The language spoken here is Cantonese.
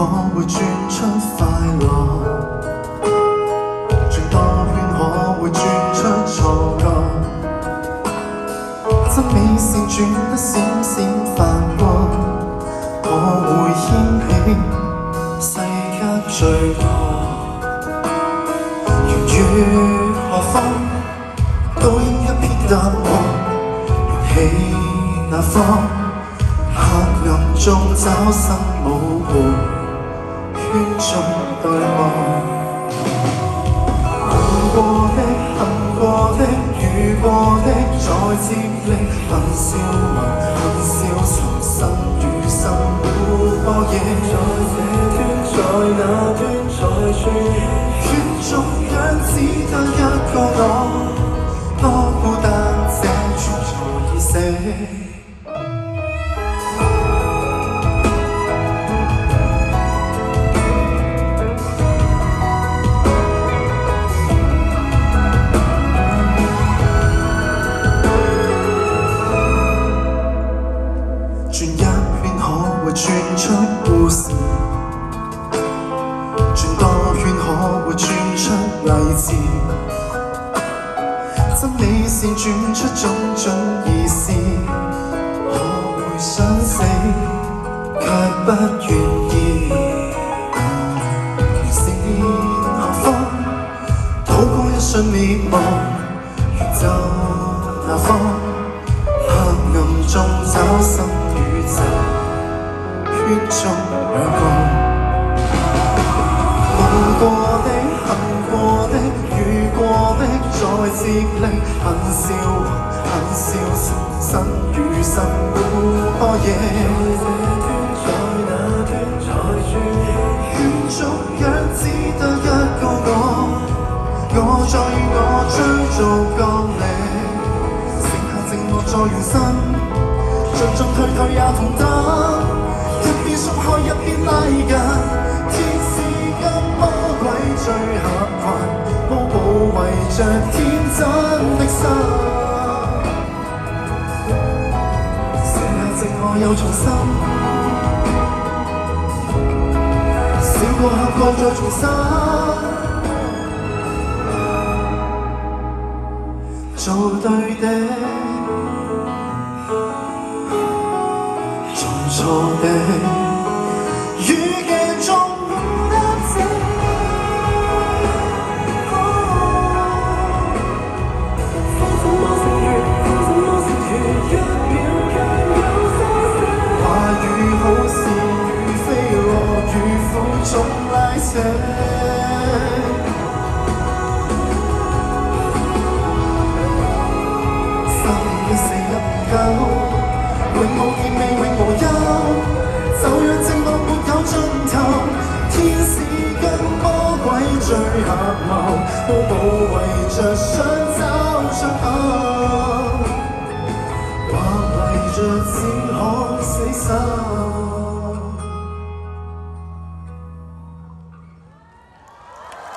我會轉出快樂，轉多圈可會轉出錯覺，真美善轉得閃閃發光，我會掀起世間罪惡。如何方都應一片答案，緣起那方黑暗中找生舞步，圈中對望。夢過的、恨過的、遇過的，再接力憑笑顏，憑笑重生與生活夜。在這端，在那端，在處圈中央只得一個我，多孤單這存在已死。轉一圈可會轉出故事，轉多圈可會轉出勵志，真美善轉出種種意思，可會想死卻不願意，善何方渡過一瞬滅亡，如就那方黑暗中找生宇宙，圈中兩個。夢過的、恨過的、遇過的，再接力憑笑憑笑重新與生活夜。在這端，在那端，在處圈中央只得一個我在與我追逐角力，剩下寂寞再用身。進進退退也同等，一邊鬆開一邊拉近，天使跟魔鬼最合群，都保衛着天真的心。剩下寂寞又重生，笑過喊過再重生，做對的。錯的語言中不得這風怎麼成月，風怎麼成月，一秒間有些話語好似雨飛落，如負重拉扯，3、4、1、5、9永無結尾，永無憂，就讓寂寞沒有盡頭。天使跟魔鬼最合謀，都保衛着想找出口，或為着只可死守。